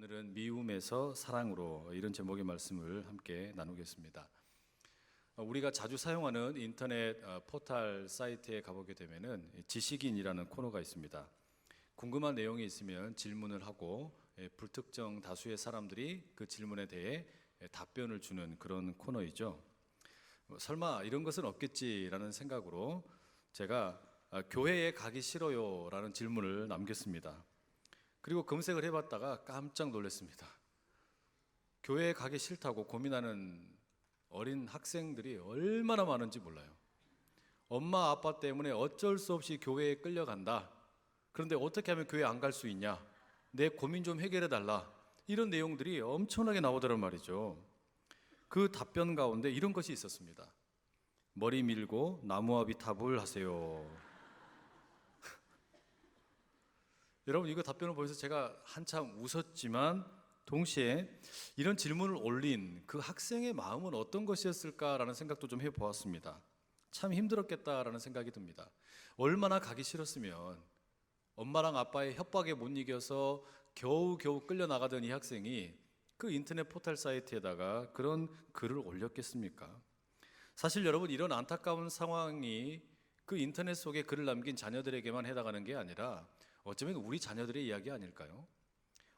오늘은 미움에서 사랑으로 이런 제목의 말씀을 함께 나누겠습니다. 우리가 자주 사용하는 인터넷 포털 사이트에 가보게 되면은 지식인이라는 코너가 있습니다. 궁금한 내용이 있으면 질문을 하고 불특정 다수의 사람들이 그 질문에 대해 답변을 주는 그런 코너이죠. 설마 이런 것은 없겠지라는 생각으로 제가 교회에 가기 싫어요 라는 질문을 남겼습니다. 그리고 검색을 해봤다가 깜짝 놀랐습니다. 교회에 가기 싫다고 고민하는 어린 학생들이 얼마나 많은지 몰라요. 엄마 아빠 때문에 어쩔 수 없이 교회에 끌려간다. 그런데 어떻게 하면 교회 안 갈 수 있냐? 내 고민 좀 해결해 달라. 이런 내용들이 엄청나게 나오더란 말이죠. 그 답변 가운데 이런 것이 있었습니다. 머리 밀고 나무아비 탑을 하세요. 여러분, 이거 답변을 보면서 제가 한참 웃었지만 동시에 이런 질문을 올린 그 학생의 마음은 어떤 것이었을까라는 생각도 좀 해보았습니다. 참 힘들었겠다라는 생각이 듭니다. 얼마나 가기 싫었으면 엄마랑 아빠의 협박에 못 이겨서 겨우겨우 끌려나가던 이 학생이 그 인터넷 포털 사이트에다가 그런 글을 올렸겠습니까? 사실 여러분, 이런 안타까운 상황이 그 인터넷 속에 글을 남긴 자녀들에게만 해당하는 게 아니라 어쩌면 우리 자녀들의 이야기 아닐까요?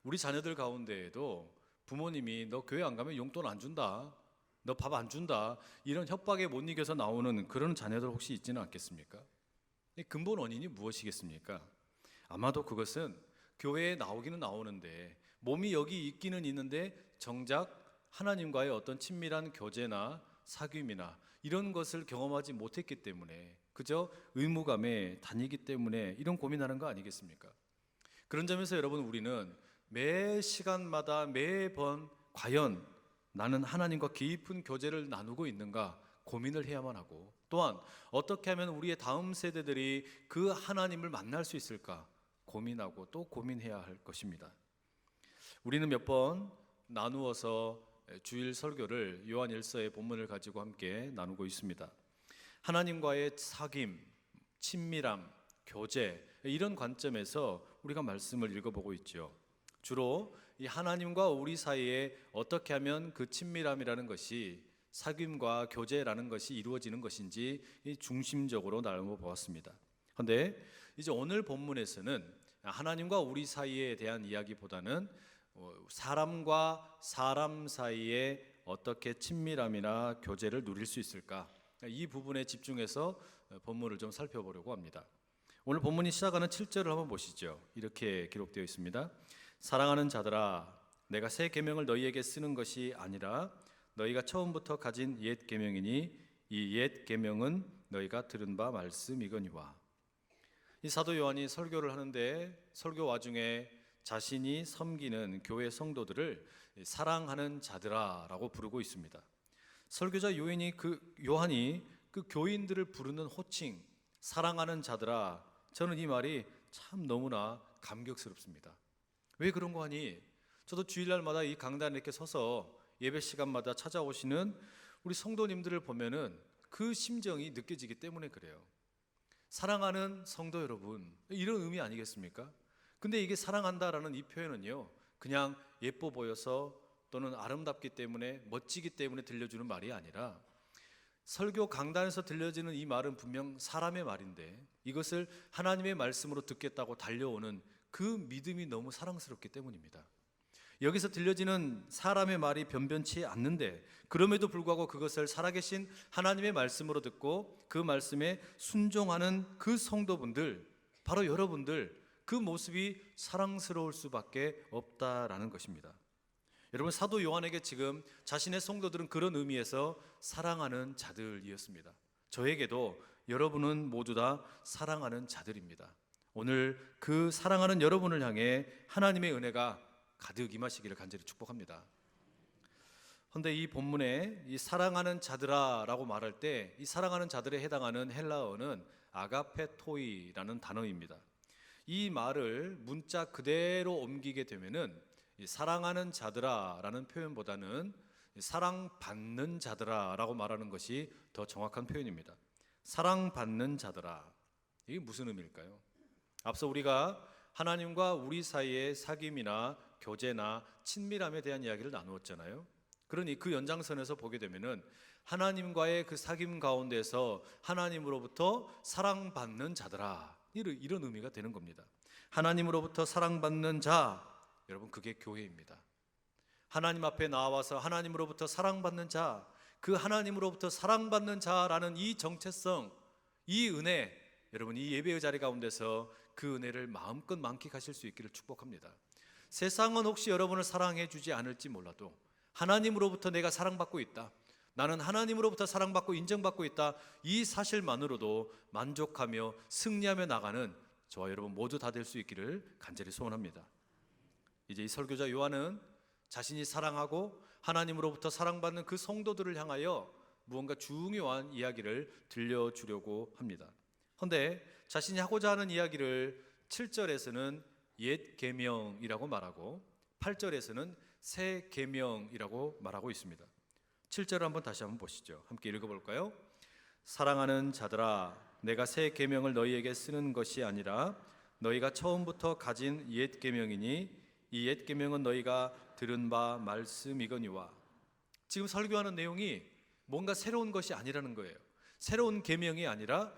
우리 자녀들 가운데에도 부모님이 너 교회 안 가면 용돈 안 준다, 너 밥 안 준다, 이런 협박에 못 이겨서 나오는 그런 자녀들 혹시 있지는 않겠습니까? 이 근본 원인이 무엇이겠습니까? 아마도 그것은 교회에 나오기는 나오는데 몸이 여기 있기는 있는데 정작 하나님과의 어떤 친밀한 교제나 사귐이나 이런 것을 경험하지 못했기 때문에 그저 의무감에 다니기 때문에 이런 고민하는 거 아니겠습니까? 그런 점에서 여러분, 우리는 매 시간마다 매번 과연 나는 하나님과 깊은 교제를 나누고 있는가 고민을 해야만 하고, 또한 어떻게 하면 우리의 다음 세대들이 그 하나님을 만날 수 있을까 고민하고 또 고민해야 할 것입니다. 우리는 몇 번 나누어서 주일 설교를 요한일서의 본문을 가지고 함께 나누고 있습니다. 하나님과의 사귐, 친밀함, 교제, 이런 관점에서 우리가 말씀을 읽어보고 있죠. 주로 이 하나님과 우리 사이에 어떻게 하면 그 친밀함이라는 것이, 사귐과 교제라는 것이 이루어지는 것인지 중심적으로 나눠보았습니다. 그런데 이제 오늘 본문에서는 하나님과 우리 사이에 대한 이야기보다는 사람과 사람 사이에 어떻게 친밀함이나 교제를 누릴 수 있을까, 이 부분에 집중해서 본문을 좀 살펴보려고 합니다. 오늘 본문이 시작하는 7절을 한번 보시죠. 이렇게 기록되어 있습니다. 사랑하는 자들아, 내가 새 계명을 너희에게 쓰는 것이 아니라 너희가 처음부터 가진 옛 계명이니 이 옛 계명은 너희가 들은 바 말씀이거니와. 이 사도 요한이 설교를 하는데 설교 와중에 자신이 섬기는 교회 성도들을 사랑하는 자들아라고 부르고 있습니다. 설교자 요한이 그 교인들을 부르는 호칭, 사랑하는 자들아, 저는 이 말이 참 너무나 감격스럽습니다. 왜 그런 거 하니? 저도 주일날마다 이 강단에 이렇게 서서 예배 시간마다 찾아오시는 우리 성도님들을 보면은 그 심정이 느껴지기 때문에 그래요. 사랑하는 성도 여러분, 이런 의미 아니겠습니까? 근데 이게 사랑한다라는 이 표현은요, 그냥 예뻐 보여서 또는 아름답기 때문에, 멋지기 때문에 들려주는 말이 아니라, 설교 강단에서 들려지는 이 말은 분명 사람의 말인데 이것을 하나님의 말씀으로 듣겠다고 달려오는 그 믿음이 너무 사랑스럽기 때문입니다. 여기서 들려지는 사람의 말이 변변치 않는데 그럼에도 불구하고 그것을 살아계신 하나님의 말씀으로 듣고 그 말씀에 순종하는 그 성도분들, 바로 여러분들, 그 모습이 사랑스러울 수밖에 없다라는 것입니다. 여러분, 사도 요한에게 지금 자신의 성도들은 그런 의미에서 사랑하는 자들이었습니다. 저에게도 여러분은 모두 다 사랑하는 자들입니다. 오늘 그 사랑하는 여러분을 향해 하나님의 은혜가 가득 임하시기를 간절히 축복합니다. 그런데 이 본문에 이 사랑하는 자들아라고 말할 때 이 사랑하는 자들에 해당하는 헬라어는 아가페토이라는 단어입니다. 이 말을 문자 그대로 옮기게 되면은 사랑하는 자들아라는 표현보다는 사랑받는 자들아라고 말하는 것이 더 정확한 표현입니다. 사랑받는 자들아, 이게 무슨 의미일까요? 앞서 우리가 하나님과 우리 사이의 사귐이나 교제나 친밀함에 대한 이야기를 나누었잖아요. 그러니 그 연장선에서 보게 되면은 하나님과의 그 사귐 가운데서 하나님으로부터 사랑받는 자들아, 이런 의미가 되는 겁니다. 하나님으로부터 사랑받는 자, 여러분 그게 교회입니다. 하나님 앞에 나와서 하나님으로부터 사랑받는 자, 그 하나님으로부터 사랑받는 자라는 이 정체성, 이 은혜, 여러분 이 예배의 자리 가운데서 그 은혜를 마음껏 만끽하실 수 있기를 축복합니다. 세상은 혹시 여러분을 사랑해 주지 않을지 몰라도 하나님으로부터 내가 사랑받고 있다, 나는 하나님으로부터 사랑받고 인정받고 있다, 이 사실만으로도 만족하며 승리하며 나가는 저와 여러분 모두 다 될 수 있기를 간절히 소원합니다. 이제 이 설교자 요한은 자신이 사랑하고 하나님으로부터 사랑받는 그 성도들을 향하여 무언가 중요한 이야기를 들려주려고 합니다. 그런데 자신이 하고자 하는 이야기를 7절에서는 옛 계명이라고 말하고 8절에서는 새 계명이라고 말하고 있습니다. 7절을 한번 다시 한번 보시죠. 함께 읽어볼까요? 사랑하는 자들아, 내가 새 계명을 너희에게 쓰는 것이 아니라 너희가 처음부터 가진 옛 계명이니 이 옛 계명은 너희가 들은 바 말씀이거니와. 지금 설교하는 내용이 뭔가 새로운 것이 아니라는 거예요. 새로운 계명이 아니라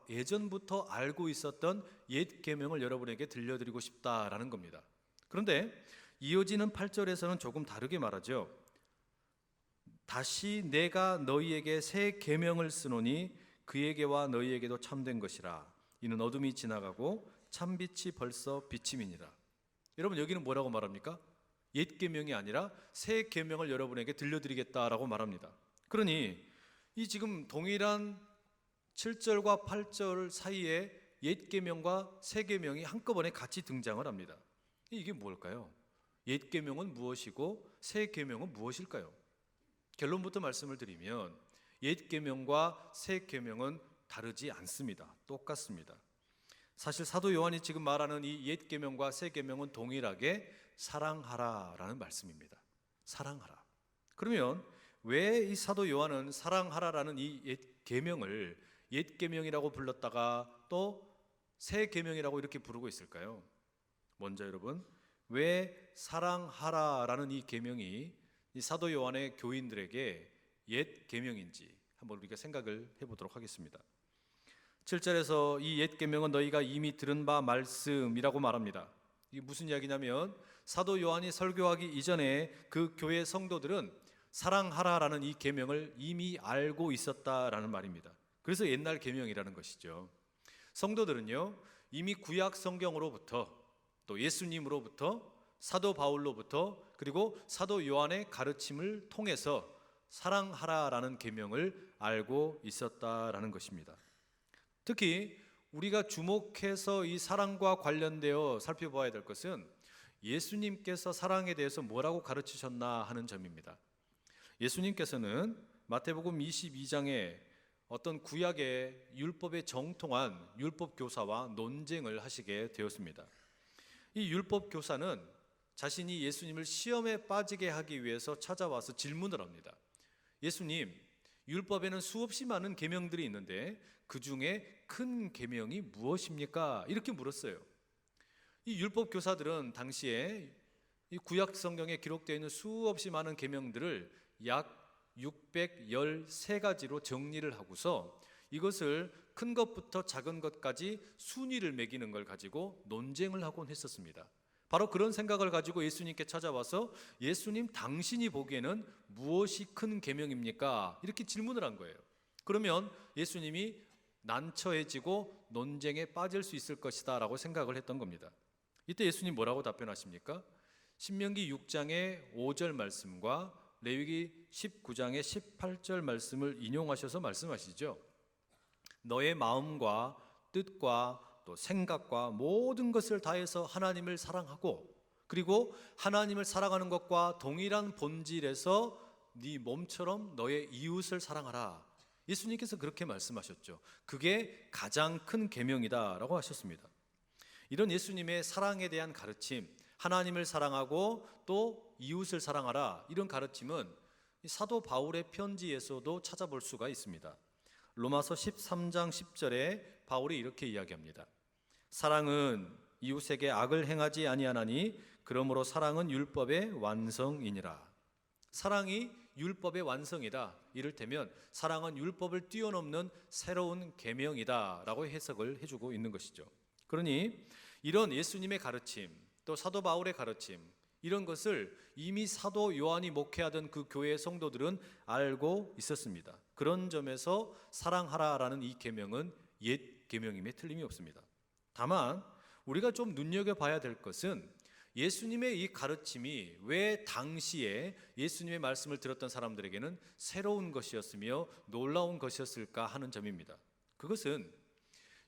예전부터 알고 있었던 옛 계명을 여러분에게 들려드리고 싶다라는 겁니다. 그런데 이어지는 8절에서는 조금 다르게 말하죠. 다시 내가 너희에게 새 계명을 쓰노니 그에게와 너희에게도 참된 것이라. 이는 어둠이 지나가고 참빛이 벌써 비침이니라. 여러분 여기는 뭐라고 말합니까? 옛 계명이 아니라 새 계명을 여러분에게 들려드리겠다라고 말합니다. 그러니 이 지금 동일한 7절과 8절 사이에 옛 계명과 새 계명이 한꺼번에 같이 등장을 합니다. 이게 뭘까요? 옛 계명은 무엇이고 새 계명은 무엇일까요? 결론부터 말씀을 드리면 옛 계명과 새 계명은 다르지 않습니다. 똑같습니다. 사실 사도 요한이 지금 말하는 이 옛 계명과 새 계명은 동일하게 사랑하라라는 말씀입니다. 사랑하라. 그러면 왜 이 사도 요한은 사랑하라라는 이 옛 계명을 옛 계명이라고 불렀다가 또 새 계명이라고 이렇게 부르고 있을까요? 먼저 여러분, 왜 사랑하라라는 이 계명이 이 사도 요한의 교인들에게 옛 계명인지 한번 우리가 생각을 해보도록 하겠습니다. 7절에서 이 옛 계명은 너희가 이미 들은 바 말씀이라고 말합니다. 이게 무슨 이야기냐면 사도 요한이 설교하기 이전에 그 교회 성도들은 사랑하라라는 이 계명을 이미 알고 있었다라는 말입니다. 그래서 옛날 계명이라는 것이죠. 성도들은요, 이미 구약 성경으로부터 또 예수님으로부터 사도 바울로부터 그리고 사도 요한의 가르침을 통해서 사랑하라라는 계명을 알고 있었다라는 것입니다. 특히 우리가 주목해서 이 사랑과 관련되어 살펴봐야 될 것은 예수님께서 사랑에 대해서 뭐라고 가르치셨나 하는 점입니다. 예수님께서는 마태복음 22장에 어떤 구약의 율법에 정통한 율법 교사와 논쟁을 하시게 되었습니다. 이 율법 교사는 자신이 예수님을 시험에 빠지게 하기 위해서 찾아와서 질문을 합니다. 예수님, 율법에는 수없이 많은 계명들이 있는데 그 중에 큰 계명이 무엇입니까? 이렇게 물었어요. 이 율법 교사들은 당시에 이 구약 성경에 기록되어 있는 수없이 많은 계명들을 약 613가지로 정리를 하고서 이것을 큰 것부터 작은 것까지 순위를 매기는 걸 가지고 논쟁을 하곤 했었습니다. 바로 그런 생각을 가지고 예수님께 찾아와서 예수님, 당신이 보기에는 무엇이 큰 계명입니까? 이렇게 질문을 한 거예요. 그러면 예수님이 난처해지고 논쟁에 빠질 수 있을 것이다 라고 생각을 했던 겁니다. 이때 예수님 뭐라고 답변하십니까? 신명기 6장의 5절 말씀과 레위기 19장의 18절 말씀을 인용하셔서 말씀하시죠. 너의 마음과 뜻과 또 생각과 모든 것을 다해서 하나님을 사랑하고 그리고 하나님을 사랑하는 것과 동일한 본질에서 네 몸처럼 너의 이웃을 사랑하라. 예수님께서 그렇게 말씀하셨죠. 그게 가장 큰 계명이다라고 하셨습니다. 이런 예수님의 사랑에 대한 가르침, 하나님을 사랑하고 또 이웃을 사랑하라, 이런 가르침은 사도 바울의 편지에서도 찾아볼 수가 있습니다. 로마서 13장 10절에 바울이 이렇게 이야기합니다. 사랑은 이웃에게 악을 행하지 아니하나니 그러므로 사랑은 율법의 완성이니라. 사랑이 율법의 완성이다. 이를테면 사랑은 율법을 뛰어넘는 새로운 계명이다 라고 해석을 해주고 있는 것이죠. 그러니 이런 예수님의 가르침, 또 사도 바울의 가르침, 이런 것을 이미 사도 요한이 목회하던 그 교회의 성도들은 알고 있었습니다. 그런 점에서 사랑하라라는 이 계명은 옛 계명임에 틀림이 없습니다. 다만 우리가 좀 눈여겨봐야 될 것은 예수님의 이 가르침이 왜 당시에 예수님의 말씀을 들었던 사람들에게는 새로운 것이었으며 놀라운 것이었을까 하는 점입니다.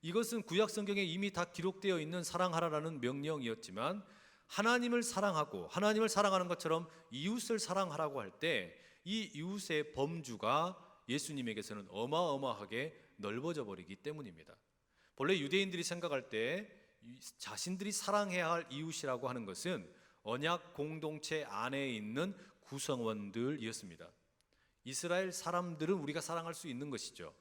이것은 구약 성경에 이미 다 기록되어 있는 사랑하라라는 명령이었지만 하나님을 사랑하고 하나님을 사랑하는 것처럼 이웃을 사랑하라고 할 때 이 이웃의 범주가 예수님에게서는 어마어마하게 넓어져 버리기 때문입니다. 본래 유대인들이 생각할 때 자신들이 사랑해야 할 이웃이라고 하는 것은 언약 공동체 안에 있는 구성원들이었습니다. 이스라엘 사람들은 우리가 사랑할 수 있는 것이죠.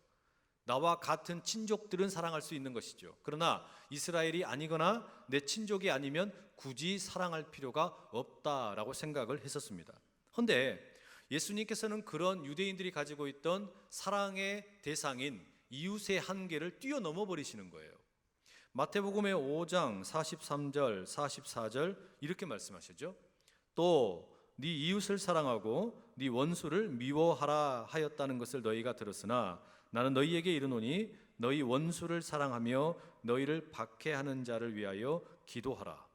나와 같은 친족들은 사랑할 수 있는 것이죠. 그러나 이스라엘이 아니거나 내 친족이 아니면 굳이 사랑할 필요가 없다라고 생각을 했었습니다. 그런데 예수님께서는 그런 유대인들이 가지고 있던 사랑의 대상인 이웃의 한계를 뛰어넘어 버리시는 거예요. 마태복음의 5장 43절 44절 이렇게 말씀하시죠. 또 네 이웃을 사랑하고 네 원수를 미워하라 하였다는 것을 너희가 들었으나 나는 너희에게 이르노니 너희 원수를 사랑하며 너희를 박해하는 자를 위하여 기도하라.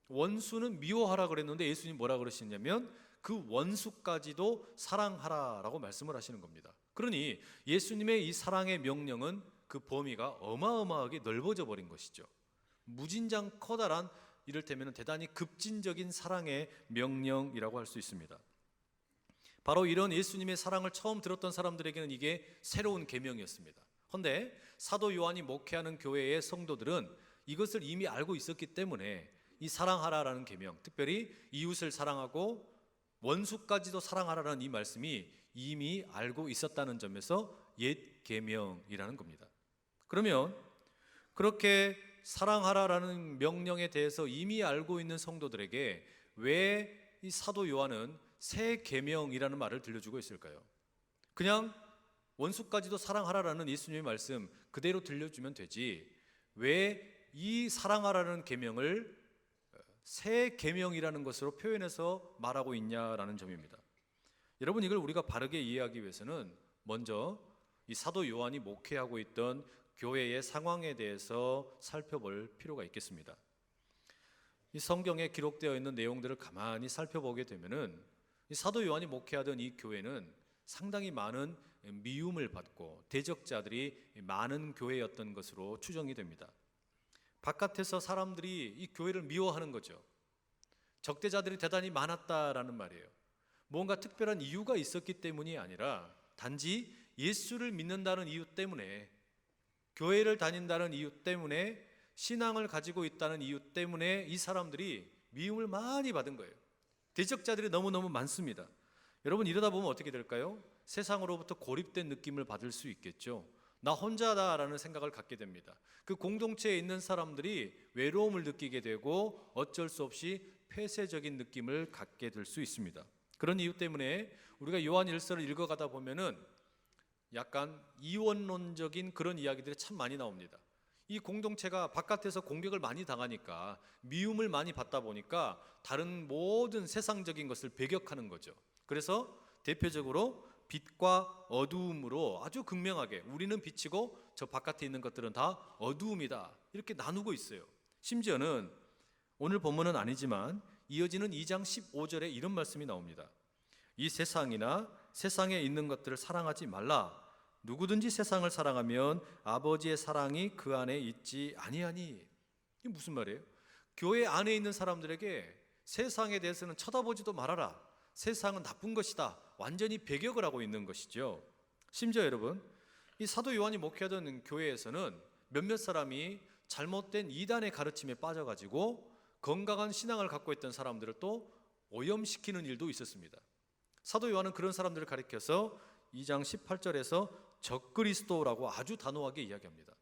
원수는 미워하라 그랬는데 예수님 뭐라 그러시냐면 그 원수까지도 사랑하라라고 말씀을 하시는 겁니다. 그러니 예수님의 이 사랑의 명령은 그 범위가 어마어마하게 넓어져 버린 것이죠. 무진장 커다란 이를테면 대단히 급진적인 사랑의 명령이라고 할 수 있습니다. 바로 이런 예수님의 사랑을 처음 들었던 사람들에게는 이게 새로운 계명이었습니다. 그런데 사도 요한이 목회하는 교회의 성도들은 이것을 이미 알고 있었기 때문에 이 사랑하라라는 계명, 특별히 이웃을 사랑하고 원수까지도 사랑하라는 이 말씀이 이미 알고 있었다는 점에서 옛 계명이라는 겁니다. 그러면 그렇게 사랑하라라는 명령에 대해서 이미 알고 있는 성도들에게 왜 이 사도 요한은 새 계명이라는 말을 들려주고 있을까요? 그냥 원수까지도 사랑하라라는 예수님의 말씀 그대로 들려주면 되지 왜 이 사랑하라는 계명을 새 계명이라는 것으로 표현해서 말하고 있냐라는 점입니다. 여러분, 이걸 우리가 바르게 이해하기 위해서는 먼저 이 사도 요한이 목회하고 있던 교회의 상황에 대해서 살펴볼 필요가 있겠습니다. 이 성경에 기록되어 있는 내용들을 가만히 살펴보게 되면은 이 사도 요한이 목회하던 이 교회는 상당히 많은 미움을 받고 대적자들이 많은 교회였던 것으로 추정이 됩니다. 바깥에서 사람들이 이 교회를 미워하는 거죠. 적대자들이 대단히 많았다라는 말이에요. 뭔가 특별한 이유가 있었기 때문이 아니라 단지 예수를 믿는다는 이유 때문에, 교회를 다닌다는 이유 때문에, 신앙을 가지고 있다는 이유 때문에 이 사람들이 미움을 많이 받은 거예요. 대적자들이 너무너무 많습니다. 여러분, 이러다 보면 어떻게 될까요? 세상으로부터 고립된 느낌을 받을 수 있겠죠. 나 혼자다라는 생각을 갖게 됩니다. 그 공동체에 있는 사람들이 외로움을 느끼게 되고 어쩔 수 없이 폐쇄적인 느낌을 갖게 될 수 있습니다. 그런 이유 때문에 우리가 요한 1서를 읽어가다 보면은 약간 이원론적인 그런 이야기들이 참 많이 나옵니다. 이 공동체가 바깥에서 공격을 많이 당하니까, 미움을 많이 받다 보니까 다른 모든 세상적인 것을 배격하는 거죠. 그래서 대표적으로 빛과 어두움으로 아주 극명하게 우리는 빛이고 저 바깥에 있는 것들은 다 어두움이다, 이렇게 나누고 있어요. 심지어는 오늘 본문은 아니지만 이어지는 2장 15절에 이런 말씀이 나옵니다. 이 세상이나 세상에 있는 것들을 사랑하지 말라. 누구든지 세상을 사랑하면 아버지의 사랑이 그 안에 있지 아니하니. 이게 무슨 말이에요? 교회 안에 있는 사람들에게 세상에 대해서는 쳐다보지도 말아라, 세상은 나쁜 것이다, 완전히 배격을 하고 있는 것이죠. 심지어 여러분, 이 사도 요한이 목회하던 교회에서는 몇몇 사람이 잘못된 이단의 가르침에 빠져가지고 건강한 신앙을 갖고 있던 사람들을 또 오염시키는 일도 있었습니다. 사도 요한은 그런 사람들을 가리켜서 2장 18절에서 적그리스도라고 아주 단호하게 이야기합니다.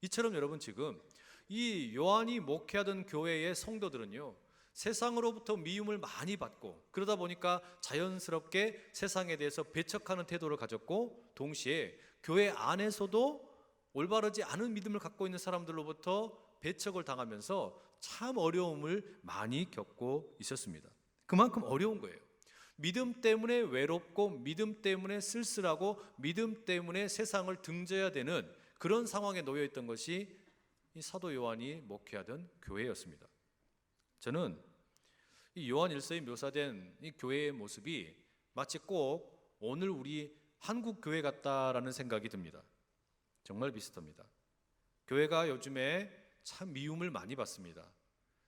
이처럼 여러분, 지금 이 요한이 목회하던 교회의 성도들은요, 세상으로부터 미움을 많이 받고 그러다 보니까 자연스럽게 세상에 대해서 배척하는 태도를 가졌고 동시에 교회 안에서도 올바르지 않은 믿음을 갖고 있는 사람들로부터 배척을 당하면서 참 어려움을 많이 겪고 있었습니다. 그만큼 어려운 거예요. 믿음 때문에 외롭고 믿음 때문에 쓸쓸하고 믿음 때문에 세상을 등져야 되는 그런 상황에 놓여 있던 것이 이 사도 요한이 목회하던 교회였습니다. 저는 이 요한 1서에 묘사된 이 교회의 모습이 마치 꼭 오늘 우리 한국 교회 같다라는 생각이 듭니다. 정말 비슷합니다. 교회가 요즘에 참 미움을 많이 받습니다.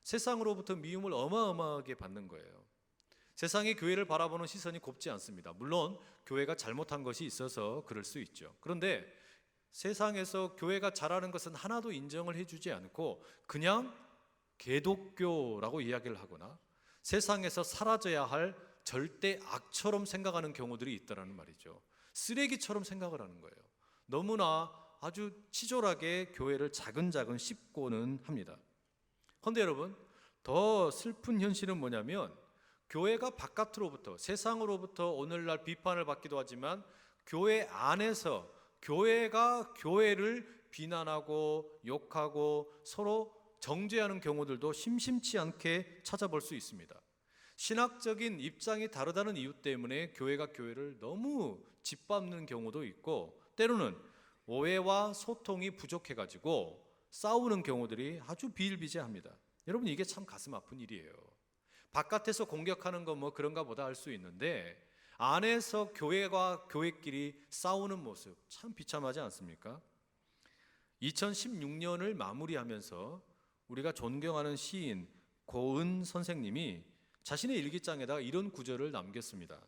세상으로부터 미움을 어마어마하게 받는 거예요. 세상이 교회를 바라보는 시선이 곱지 않습니다. 물론 교회가 잘못한 것이 있어서 그럴 수 있죠. 그런데 세상에서 교회가 잘하는 것은 하나도 인정을 해주지 않고 그냥 개독교라고 이야기를 하거나 세상에서 사라져야 할 절대 악처럼 생각하는 경우들이 있다는 말이죠. 쓰레기처럼 생각을 하는 거예요. 너무나 아주 치졸하게 교회를 차근차근 씹고는 합니다. 그런데 여러분, 더 슬픈 현실은 뭐냐면 교회가 바깥으로부터 세상으로부터 오늘날 비판을 받기도 하지만 교회 안에서 교회가 교회를 비난하고 욕하고 서로 정죄하는 경우들도 심심치 않게 찾아볼 수 있습니다. 신학적인 입장이 다르다는 이유 때문에 교회가 교회를 너무 짓밟는 경우도 있고 때로는 오해와 소통이 부족해가지고 싸우는 경우들이 아주 비일비재합니다. 여러분, 이게 참 가슴 아픈 일이에요. 바깥에서 공격하는 건 뭐 그런가 보다 할 수 있는데 안에서 교회와 교회끼리 싸우는 모습 참 비참하지 않습니까? 2016년을 마무리하면서 우리가 존경하는 시인 고은 선생님이 자신의 일기장에다 이런 구절을 남겼습니다.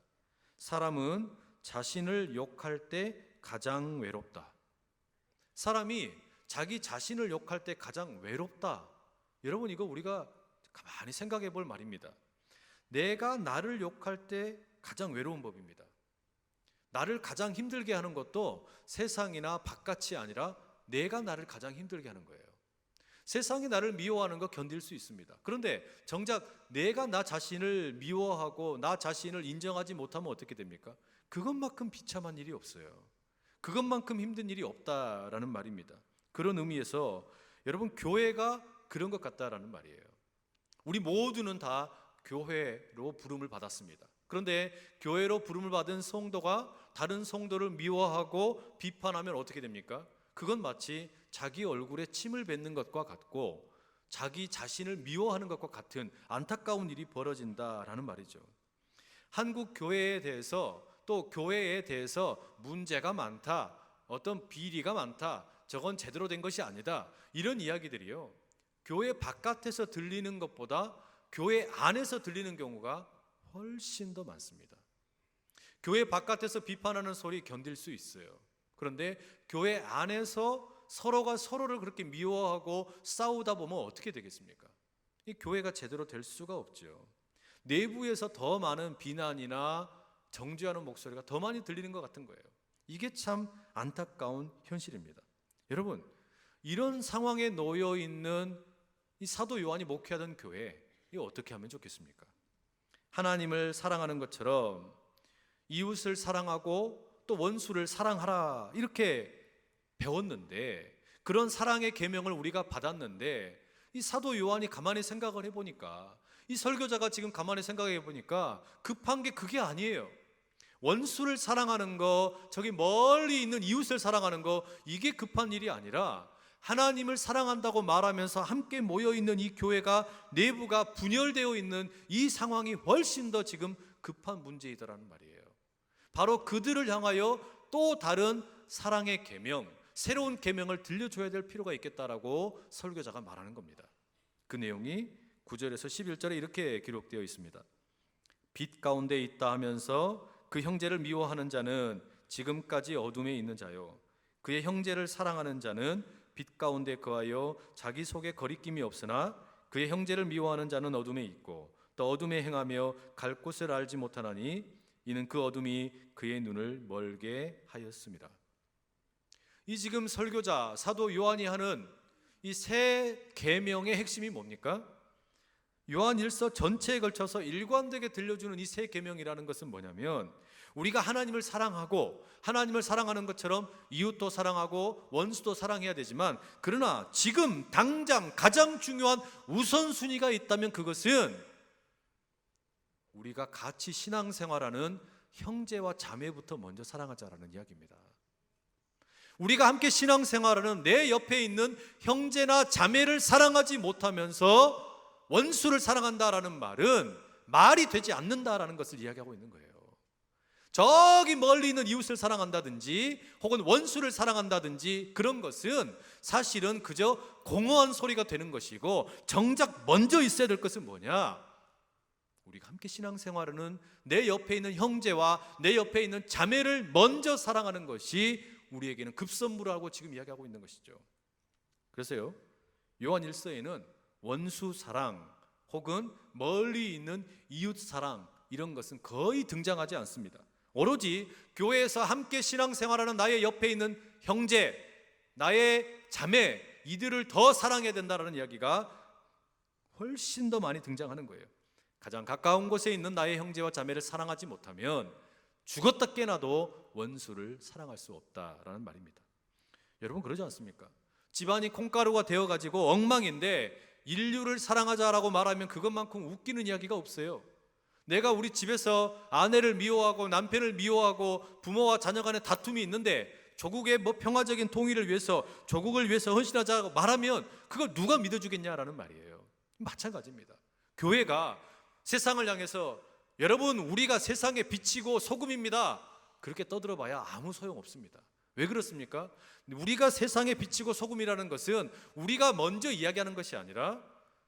사람은 자신을 욕할 때 가장 외롭다. 사람이 자기 자신을 욕할 때 가장 외롭다. 여러분, 이거 우리가 가만히 생각해 볼 말입니다. 내가 나를 욕할 때 가장 외로운 법입니다. 나를 가장 힘들게 하는 것도 세상이나 바깥이 아니라 내가 나를 가장 힘들게 하는 거예요. 세상이 나를 미워하는 거 견딜 수 있습니다. 그런데 정작 내가 나 자신을 미워하고 나 자신을 인정하지 못하면 어떻게 됩니까? 그것만큼 비참한 일이 없어요. 그것만큼 힘든 일이 없다라는 말입니다. 그런 의미에서 여러분, 교회가 그런 것 같다라는 말이에요. 우리 모두는 다 교회로 부름을 받았습니다. 그런데 교회로 부름을 받은 성도가 다른 성도를 미워하고 비판하면 어떻게 됩니까? 그건 마치 자기 얼굴에 침을 뱉는 것과 같고 자기 자신을 미워하는 것과 같은 안타까운 일이 벌어진다라는 말이죠. 한국 교회에 대해서 또 교회에 대해서 문제가 많다, 어떤 비리가 많다, 저건 제대로 된 것이 아니다, 이런 이야기들이요, 교회 바깥에서 들리는 것보다 교회 안에서 들리는 경우가 훨씬 더 많습니다. 교회 바깥에서 비판하는 소리 견딜 수 있어요. 그런데 교회 안에서 서로가 서로를 그렇게 미워하고 싸우다 보면 어떻게 되겠습니까? 이 교회가 제대로 될 수가 없죠. 내부에서 더 많은 비난이나 정죄하는 목소리가 더 많이 들리는 것 같은 거예요. 이게 참 안타까운 현실입니다. 여러분, 이런 상황에 놓여 있는 이 사도 요한이 목회하던 교회, 이거 어떻게 하면 좋겠습니까? 하나님을 사랑하는 것처럼 이웃을 사랑하고 또 원수를 사랑하라, 이렇게 배웠는데, 그런 사랑의 계명을 우리가 받았는데, 이 사도 요한이 가만히 생각을 해보니까, 이 설교자가 지금 가만히 생각해 보니까 급한 게 그게 아니에요. 원수를 사랑하는 거, 저기 멀리 있는 이웃을 사랑하는 거, 이게 급한 일이 아니라 하나님을 사랑한다고 말하면서 함께 모여있는 이 교회가 내부가 분열되어 있는 이 상황이 훨씬 더 지금 급한 문제이다라는 말이에요. 바로 그들을 향하여 또 다른 사랑의 계명, 새로운 계명을 들려줘야 될 필요가 있겠다라고 설교자가 말하는 겁니다. 그 내용이 9절에서 11절에 이렇게 기록되어 있습니다. 빛 가운데 있다 하면서 그 형제를 미워하는 자는 지금까지 어둠에 있는 자요, 그의 형제를 사랑하는 자는 빛 가운데 거하여 자기 속에 거리낌이 없으나 그의 형제를 미워하는 자는 어둠에 있고 또 어둠에 행하며 갈 곳을 알지 못하나니 이는 그 어둠이 그의 눈을 멀게 하였습니다. 이 지금 설교자 사도 요한이 하는 이 세 계명의 핵심이 뭡니까? 요한 1서 전체에 걸쳐서 일관되게 들려주는 이 세 계명이라는 것은 뭐냐면, 우리가 하나님을 사랑하고 하나님을 사랑하는 것처럼 이웃도 사랑하고 원수도 사랑해야 되지만, 그러나 지금 당장 가장 중요한 우선순위가 있다면 그것은 우리가 같이 신앙생활하는 형제와 자매부터 먼저 사랑하자라는 이야기입니다. 우리가 함께 신앙생활하는 내 옆에 있는 형제나 자매를 사랑하지 못하면서 원수를 사랑한다라는 말은 말이 되지 않는다라는 것을 이야기하고 있는 거예요. 저기 멀리 있는 이웃을 사랑한다든지 혹은 원수를 사랑한다든지 그런 것은 사실은 그저 공허한 소리가 되는 것이고, 정작 먼저 있어야 될 것은 뭐냐? 우리가 함께 신앙생활하는 내 옆에 있는 형제와 내 옆에 있는 자매를 먼저 사랑하는 것이 우리에게는 급선무라고 지금 이야기하고 있는 것이죠. 그래서요, 요한 1서에는 원수 사랑 혹은 멀리 있는 이웃 사랑 이런 것은 거의 등장하지 않습니다. 오로지 교회에서 함께 신앙생활하는 나의 옆에 있는 형제, 나의 자매, 이들을 더 사랑해야 된다는 이야기가 훨씬 더 많이 등장하는 거예요. 가장 가까운 곳에 있는 나의 형제와 자매를 사랑하지 못하면 죽었다 깨나도 원수를 사랑할 수 없다라는 말입니다. 여러분, 그러지 않습니까? 집안이 콩가루가 되어가지고 엉망인데 인류를 사랑하자라고 말하면 그것만큼 웃기는 이야기가 없어요. 내가 우리 집에서 아내를 미워하고 남편을 미워하고 부모와 자녀 간의 다툼이 있는데 조국의 평화적인 통일을 위해서, 조국을 위해서 헌신하자고 말하면 그걸 누가 믿어주겠냐라는 말이에요. 마찬가지입니다. 교회가 세상을 향해서 여러분, 우리가 세상에 비치고 소금입니다, 그렇게 떠들어봐야 아무 소용없습니다. 왜 그렇습니까? 우리가 세상에 비치고 소금이라는 것은 우리가 먼저 이야기하는 것이 아니라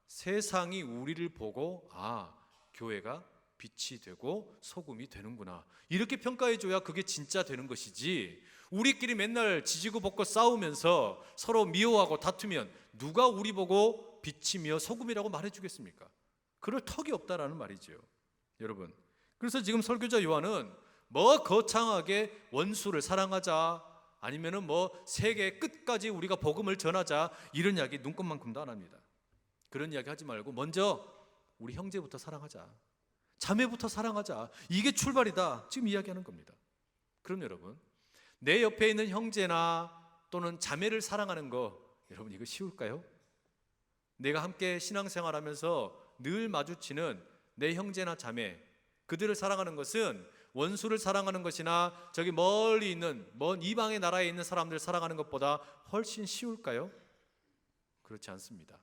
세상이 우리를 보고, 아, 교회가 빛이 되고 소금이 되는구나, 이렇게 평가해줘야 그게 진짜 되는 것이지, 우리끼리 맨날 지지고 볶고 싸우면서 서로 미워하고 다투면 누가 우리 보고 빛이며 소금이라고 말해주겠습니까? 그럴 턱이 없다라는 말이죠. 여러분, 그래서 지금 설교자 요한은 거창하게 원수를 사랑하자, 아니면은 세계 끝까지 우리가 복음을 전하자, 이런 이야기 눈꼽만큼도 안 합니다. 그런 이야기 하지 말고 먼저 우리 형제부터 사랑하자, 자매부터 사랑하자, 이게 출발이다, 지금 이야기하는 겁니다. 그럼 여러분, 내 옆에 있는 형제나 또는 자매를 사랑하는 거, 여러분, 이거 쉬울까요? 내가 함께 신앙생활하면서 늘 마주치는 내 형제나 자매, 그들을 사랑하는 것은 원수를 사랑하는 것이나 저기 멀리 있는 먼 이방의 나라에 있는 사람들 사랑하는 것보다 훨씬 쉬울까요? 그렇지 않습니다.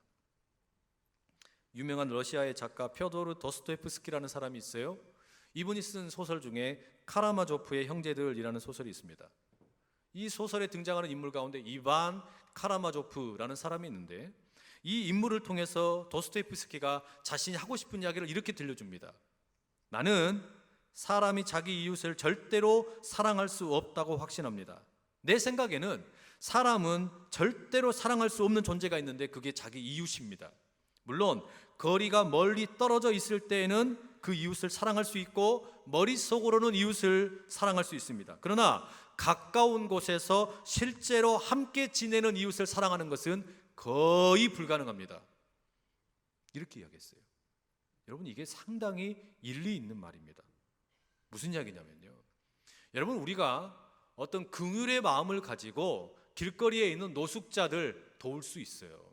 유명한 러시아의 작가 펴도르 도스토옙스키라는 사람이 있어요. 이분이 쓴 소설 중에 카라마조프의 형제들이라는 소설이 있습니다. 이 소설에 등장하는 인물 가운데 이반 카라마조프라는 사람이 있는데, 이 인물을 통해서 도스토옙스키가 자신이 하고 싶은 이야기를 이렇게 들려줍니다. 나는 사람이 자기 이웃을 절대로 사랑할 수 없다고 확신합니다. 내 생각에는 사람은 절대로 사랑할 수 없는 존재가 있는데 그게 자기 이웃입니다. 물론 거리가 멀리 떨어져 있을 때에는 그 이웃을 사랑할 수 있고 머릿속으로는 이웃을 사랑할 수 있습니다. 그러나 가까운 곳에서 실제로 함께 지내는 이웃을 사랑하는 것은 거의 불가능합니다. 이렇게 이야기했어요. 여러분, 이게 상당히 일리 있는 말입니다. 무슨 이야기냐면요, 여러분, 우리가 어떤 긍휼의 마음을 가지고 길거리에 있는 노숙자들 도울 수 있어요.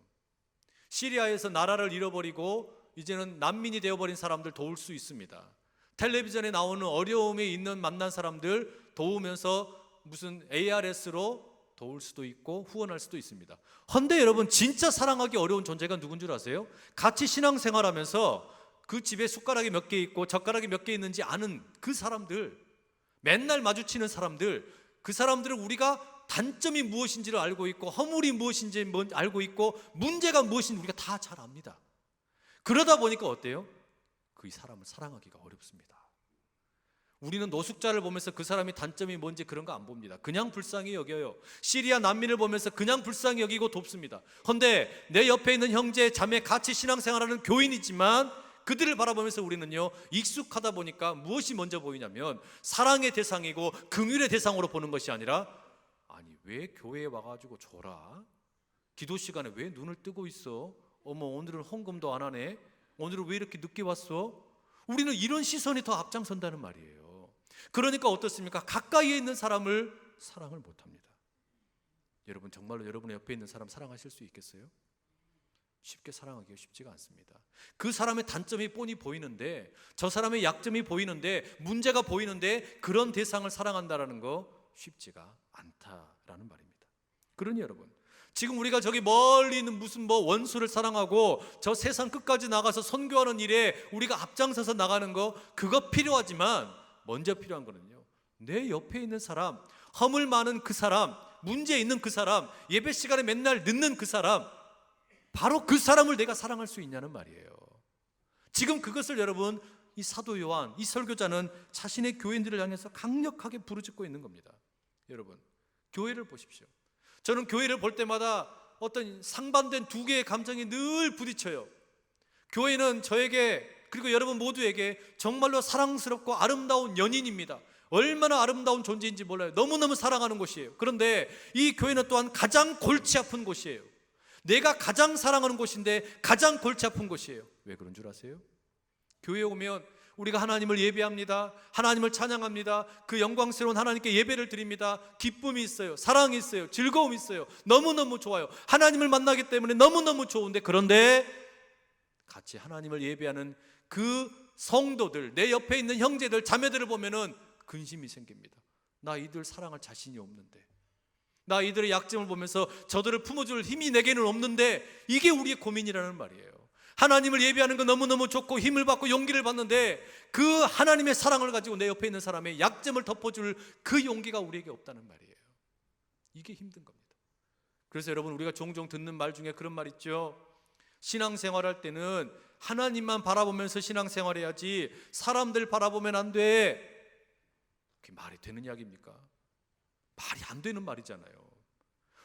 시리아에서 나라를 잃어버리고 이제는 난민이 되어버린 사람들 도울 수 있습니다. 텔레비전에 나오는 어려움에 있는 만난 사람들 도우면서 무슨 ARS로 도울 수도 있고 후원할 수도 있습니다. 헌데 여러분, 진짜 사랑하기 어려운 존재가 누군 줄 아세요? 같이 신앙생활하면서 그 집에 숟가락이 몇 개 있고 젓가락이 몇 개 있는지 아는 그 사람들, 맨날 마주치는 사람들, 그 사람들은 우리가 단점이 무엇인지를 알고 있고 허물이 무엇인지 알고 있고 문제가 무엇인지 우리가 다 잘 압니다. 그러다 보니까 어때요? 그 사람을 사랑하기가 어렵습니다. 우리는 노숙자를 보면서 그 사람이 단점이 뭔지 그런 거 안 봅니다. 그냥 불쌍히 여겨요. 시리아 난민을 보면서 그냥 불쌍히 여기고 돕습니다. 그런데 내 옆에 있는 형제, 자매, 같이 신앙생활하는 교인이지만 그들을 바라보면서 우리는요, 익숙하다 보니까 무엇이 먼저 보이냐면 사랑의 대상이고 긍휼의 대상으로 보는 것이 아니라, 아니 왜 교회에 와가지고 줘라? 기도 시간에 왜 눈을 뜨고 있어? 어머, 오늘은 헌금도 안 하네? 오늘은 왜 이렇게 늦게 왔어? 우리는 이런 시선이 더 앞장선다는 말이에요. 그러니까 어떻습니까? 가까이에 있는 사람을 사랑을 못합니다. 여러분, 정말로 여러분의 옆에 있는 사람 사랑하실 수 있겠어요? 쉽게 사랑하기가 쉽지가 않습니다. 그 사람의 단점이 뻔히 보이는데, 저 사람의 약점이 보이는데, 문제가 보이는데 그런 대상을 사랑한다라는 거 쉽지가 않다라는 말입니다. 그러니 여러분, 지금 우리가 저기 멀리 있는 무슨 원수를 사랑하고 저 세상 끝까지 나가서 선교하는 일에 우리가 앞장서서 나가는 거, 그거 필요하지만 먼저 필요한 거는요, 내 옆에 있는 사람, 허물 많은 그 사람, 문제 있는 그 사람, 예배 시간에 맨날 늦는 그 사람, 바로 그 사람을 내가 사랑할 수 있냐는 말이에요. 지금 그것을 여러분, 이 사도 요한, 이 설교자는 자신의 교인들을 향해서 강력하게 부르짖고 있는 겁니다. 여러분, 교회를 보십시오. 저는 교회를 볼 때마다 어떤 상반된 두 개의 감정이 늘 부딪혀요. 교회는 저에게, 그리고 여러분 모두에게 정말로 사랑스럽고 아름다운 연인입니다. 얼마나 아름다운 존재인지 몰라요. 너무너무 사랑하는 곳이에요. 그런데 이 교회는 또한 가장 골치 아픈 곳이에요. 내가 가장 사랑하는 곳인데 가장 골치 아픈 곳이에요. 왜 그런 줄 아세요? 교회에 오면 우리가 하나님을 예배합니다. 하나님을 찬양합니다. 그 영광스러운 하나님께 예배를 드립니다. 기쁨이 있어요. 사랑이 있어요. 즐거움이 있어요. 너무너무 좋아요. 하나님을 만나기 때문에 너무너무 좋은데, 그런데 같이 하나님을 예배하는 그 성도들, 내 옆에 있는 형제들, 자매들을 보면은 근심이 생깁니다. 나 이들 사랑할 자신이 없는데, 나 이들의 약점을 보면서 저들을 품어줄 힘이 내게는 없는데, 이게 우리의 고민이라는 말이에요. 하나님을 예배하는 거 너무너무 좋고 힘을 받고 용기를 받는데, 그 하나님의 사랑을 가지고 내 옆에 있는 사람의 약점을 덮어줄 그 용기가 우리에게 없다는 말이에요. 이게 힘든 겁니다. 그래서 여러분, 우리가 종종 듣는 말 중에 그런 말 있죠. 신앙생활할 때는 하나님만 바라보면서 신앙생활해야지 사람들 바라보면 안 돼. 그게 말이 되는 이야기입니까? 말이 안 되는 말이잖아요.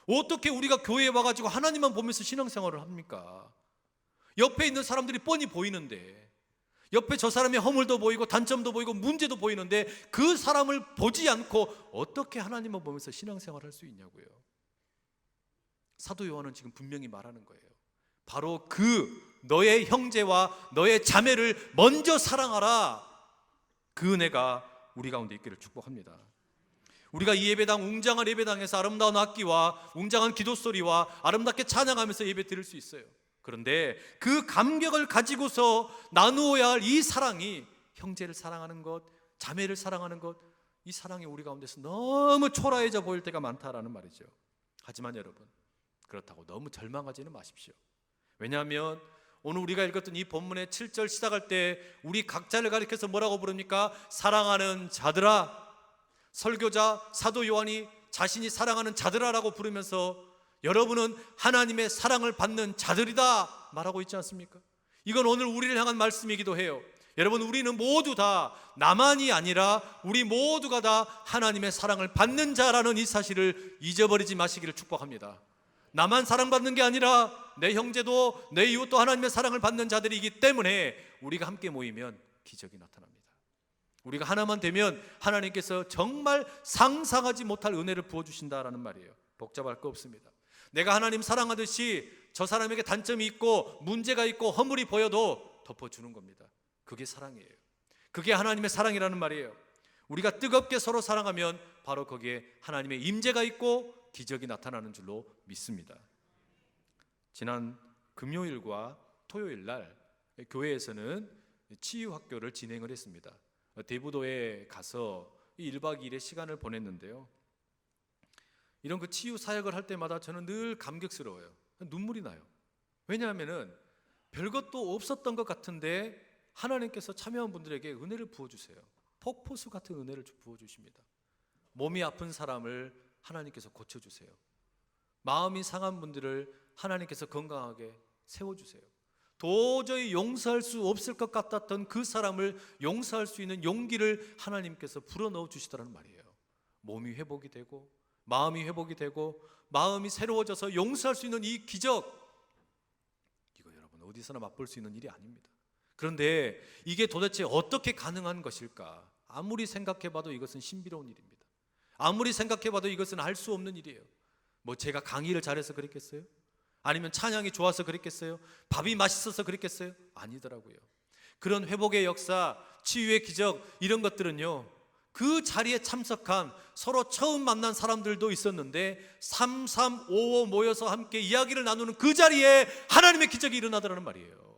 어떻게 우리가 교회에 와가지고 하나님만 보면서 신앙생활을 합니까? 옆에 있는 사람들이 뻔히 보이는데, 옆에 저 사람의 허물도 보이고 단점도 보이고 문제도 보이는데 그 사람을 보지 않고 어떻게 하나님만 보면서 신앙생활을 할 수 있냐고요. 사도 요한은 지금 분명히 말하는 거예요. 바로 너의 형제와 너의 자매를 먼저 사랑하라. 그 은혜가 우리 가운데 있기를 축복합니다. 우리가 이 예배당, 웅장한 예배당에서 아름다운 악기와 웅장한 기도 소리와 아름답게 찬양하면서 예배 드릴 수 있어요. 그런데 그 감격을 가지고서 나누어야 할 이 사랑이, 형제를 사랑하는 것, 자매를 사랑하는 것, 이 사랑이 우리 가운데서 너무 초라해져 보일 때가 많다라는 말이죠. 하지만 여러분, 그렇다고 너무 절망하지는 마십시오. 왜냐하면 오늘 우리가 읽었던 이 본문의 7절 시작할 때 우리 각자를 가리켜서 뭐라고 부릅니까? 사랑하는 자들아. 설교자 사도 요한이 자신이 사랑하는 자들아라고 부르면서 여러분은 하나님의 사랑을 받는 자들이다 말하고 있지 않습니까? 이건 오늘 우리를 향한 말씀이기도 해요. 여러분, 우리는 모두 다, 나만이 아니라 우리 모두가 다 하나님의 사랑을 받는 자라는 이 사실을 잊어버리지 마시기를 축복합니다. 나만 사랑받는 게 아니라 내 형제도 내 이웃도 하나님의 사랑을 받는 자들이기 때문에 우리가 함께 모이면 기적이 나타납니다. 우리가 하나만 되면 하나님께서 정말 상상하지 못할 은혜를 부어주신다라는 말이에요. 복잡할 거 없습니다. 내가 하나님 사랑하듯이 저 사람에게 단점이 있고 문제가 있고 허물이 보여도 덮어주는 겁니다. 그게 사랑이에요. 그게 하나님의 사랑이라는 말이에요. 우리가 뜨겁게 서로 사랑하면 바로 거기에 하나님의 임재가 있고 기적이 나타나는 줄로 믿습니다. 지난 금요일과 토요일 날 교회에서는 치유학교를 진행을 했습니다. 대부도에 가서 1박 2일의 시간을 보냈는데요, 이런 그 치유 사역을 할 때마다 저는 늘 감격스러워요. 눈물이 나요. 왜냐하면 별것도 없었던 것 같은데 하나님께서 참여한 분들에게 은혜를 부어주세요. 폭포수 같은 은혜를 부어주십니다. 몸이 아픈 사람을 하나님께서 고쳐주세요. 마음이 상한 분들을 하나님께서 건강하게 세워주세요. 도저히 용서할 수 없을 것 같았던 그 사람을 용서할 수 있는 용기를 하나님께서 불어넣어 주시더라는 말이에요. 몸이 회복이 되고 마음이 회복이 되고 마음이 새로워져서 용서할 수 있는 이 기적, 이거 여러분 어디서나 맛볼 수 있는 일이 아닙니다. 그런데 이게 도대체 어떻게 가능한 것일까? 아무리 생각해봐도 이것은 신비로운 일입니다. 아무리 생각해봐도 이것은 알 수 없는 일이에요. 뭐 제가 강의를 잘해서 그랬겠어요? 아니면 찬양이 좋아서 그랬겠어요? 밥이 맛있어서 그랬겠어요? 아니더라고요. 그런 회복의 역사, 치유의 기적, 이런 것들은요, 그 자리에 참석한 서로 처음 만난 사람들도 있었는데 3355 모여서 함께 이야기를 나누는 그 자리에 하나님의 기적이 일어나더라는 말이에요.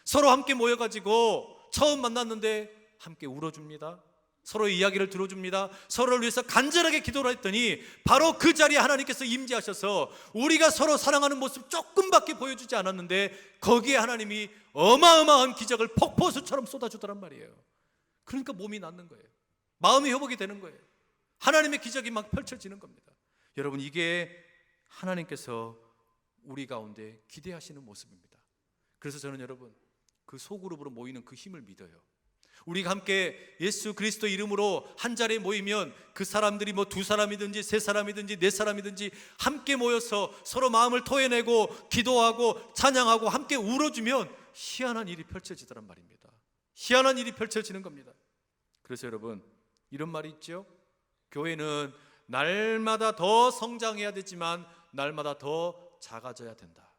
서로 함께 모여가지고 처음 만났는데 함께 울어줍니다. 서로의 이야기를 들어줍니다. 서로를 위해서 간절하게 기도를 했더니 바로 그 자리에 하나님께서 임재하셔서 우리가 서로 사랑하는 모습 조금밖에 보여주지 않았는데 거기에 하나님이 어마어마한 기적을 폭포수처럼 쏟아주더란 말이에요. 그러니까 몸이 낫는 거예요. 마음이 회복이 되는 거예요. 하나님의 기적이 막 펼쳐지는 겁니다. 여러분, 이게 하나님께서 우리 가운데 기대하시는 모습입니다. 그래서 저는 여러분, 그 소그룹으로 모이는 그 힘을 믿어요. 우리가 함께 예수 그리스도 이름으로 한 자리에 모이면 그 사람들이 뭐 2사람이든지 3사람이든지 4사람이든지 함께 모여서 서로 마음을 토해내고 기도하고 찬양하고 함께 울어주면 희한한 일이 펼쳐지더란 말입니다. 희한한 일이 펼쳐지는 겁니다. 그래서 여러분, 이런 말이 있죠. 교회는 날마다 더 성장해야 되지만 날마다 더 작아져야 된다.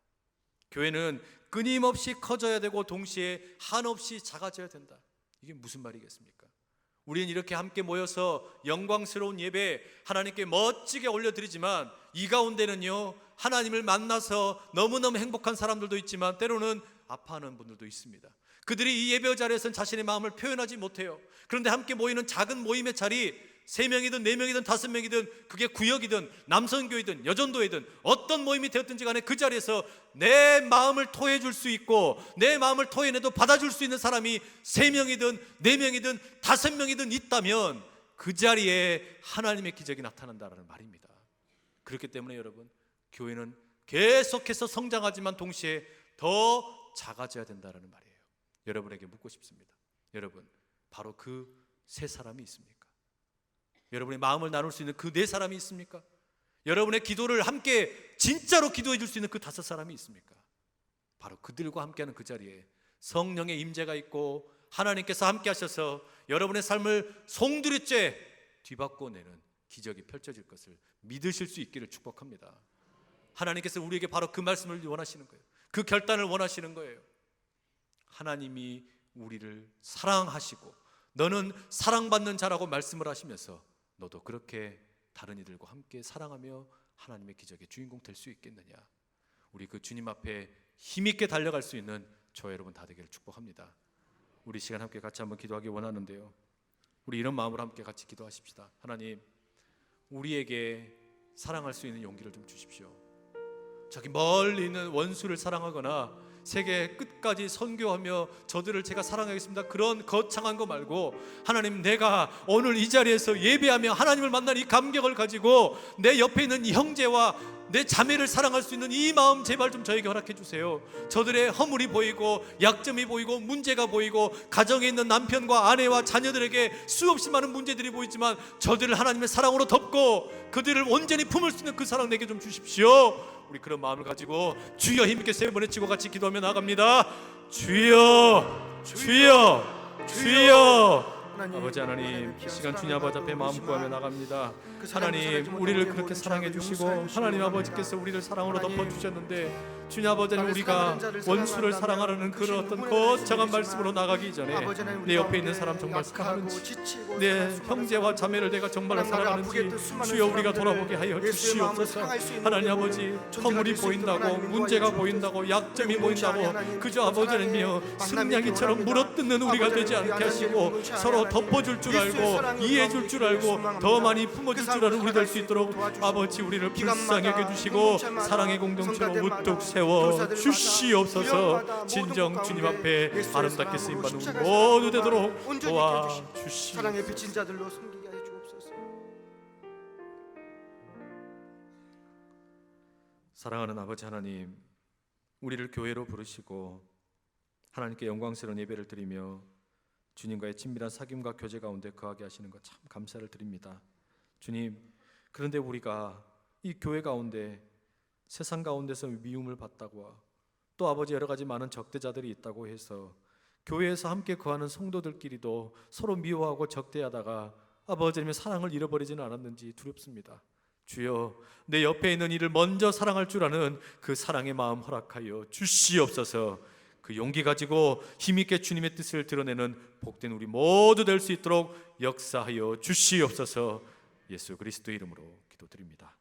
교회는 끊임없이 커져야 되고 동시에 한없이 작아져야 된다. 이게 무슨 말이겠습니까? 우리는 이렇게 함께 모여서 영광스러운 예배 하나님께 멋지게 올려드리지만 이 가운데는요, 하나님을 만나서 너무너무 행복한 사람들도 있지만 때로는 아파하는 분들도 있습니다. 그들이 이 예배 자리에서는 자신의 마음을 표현하지 못해요. 그런데 함께 모이는 작은 모임의 자리, 3명이든 4명이든 5명이든 그게 구역이든 남성교회든 여전도회든 어떤 모임이 되었든지 간에 그 자리에서 내 마음을 토해줄 수 있고 내 마음을 토해내도 받아줄 수 있는 사람이 3명이든 4명이든 5명이든 있다면 그 자리에 하나님의 기적이 나타난다는 말입니다. 그렇기 때문에 여러분, 교회는 계속해서 성장하지만 동시에 더 작아져야 된다는 말이에요. 여러분에게 묻고 싶습니다. 여러분, 바로 그 3사람이 있습니까? 여러분의 마음을 나눌 수 있는 그 4사람이 있습니까? 여러분의 기도를 함께 진짜로 기도해 줄 수 있는 그 5사람이 있습니까? 바로 그들과 함께하는 그 자리에 성령의 임재가 있고 하나님께서 함께 하셔서 여러분의 삶을 송두리째 뒤바꿔내는 기적이 펼쳐질 것을 믿으실 수 있기를 축복합니다. 하나님께서 우리에게 바로 그 말씀을 원하시는 거예요. 그 결단을 원하시는 거예요. 하나님이 우리를 사랑하시고 너는 사랑받는 자라고 말씀을 하시면서 너도 그렇게 다른 이들과 함께 사랑하며 하나님의 기적의 주인공 될 수 있겠느냐. 우리 그 주님 앞에 힘있게 달려갈 수 있는 저 여러분 다 되기를 축복합니다. 우리 시간 함께 같이 한번 기도하기 원하는데요, 우리 이런 마음으로 함께 같이 기도하십시다. 하나님, 우리에게 사랑할 수 있는 용기를 좀 주십시오. 저기 멀리 있는 원수를 사랑하거나 세계 끝까지 선교하며 저들을 제가 사랑하겠습니다, 그런 거창한 거 말고 하나님, 내가 오늘 이 자리에서 예배하며 하나님을 만난 이 감격을 가지고 내 옆에 있는 이 형제와 내 자매를 사랑할 수 있는 이 마음 제발 좀 저에게 허락해 주세요. 저들의 허물이 보이고 약점이 보이고 문제가 보이고 가정에 있는 남편과 아내와 자녀들에게 수없이 많은 문제들이 보이지만 저들을 하나님의 사랑으로 덮고 그들을 온전히 품을 수 있는 그 사랑 내게 좀 주십시오. 우리 그런 마음을 가지고 주여 힘있게 3번 외치고 같이 기도하며 나갑니다. 주여, 주여, 주여. 아버지 하나님, 이 시간 주님 아버지 앞에 마음 구하며 나갑니다. 하나님, 우리를 그렇게 사랑해 주시고 하나님 아버지께서 우리를 사랑으로 덮어주셨는데 주님 아버지, 우리가 원수를 사랑하라는 그런 어떤 거창한 말씀으로 나가기 전에 내 옆에 있는 사람 정말 사랑하는지, 내 형제와 자매를 내가 정말 사랑하는지 주여 우리가 돌아보게 하여 주시옵소서. 하나님 아버지, 허물이 보인다고, 문제가 보인다고, 약점이 보인다고 그저 아버지 하나님이여 승냥이처럼 물어뜯는 우리가 되지 않게 하시고 서로 덮어줄 줄 알고 이해해줄 줄 알고 더 많이 품어줄 줄 아는 우리 될 수 있도록 아버지, 우리를 불쌍히 여겨주시고 사랑의 공동체로 우뚝 세워 주시옵소서. 진정 주님 앞에 아름답게 쓰임받는 우리 모두 되도록 도와주시옵소서. 사랑의 빚진 자들로 섬기게 하여 주옵소서. 사랑하는 아버지 하나님, 우리를 교회로 부르시고 하나님께 영광스러운 예배를 드리며 주님과의 친밀한 사귐과 교제 가운데 거하게 하시는 것 참 감사를 드립니다. 주님, 그런데 우리가 이 교회 가운데 세상 가운데서 미움을 받다고, 또 아버지 여러 가지 많은 적대자들이 있다고 해서 교회에서 함께 거하는 성도들끼리도 서로 미워하고 적대하다가 아버지님의 사랑을 잃어버리지는 않았는지 두렵습니다. 주여, 내 옆에 있는 이를 먼저 사랑할 줄 아는 그 사랑의 마음 허락하여 주시옵소서. 그 용기 가지고 힘있게 주님의 뜻을 드러내는 복된 우리 모두 될 수 있도록 역사하여 주시옵소서. 예수 그리스도의 이름으로 기도드립니다.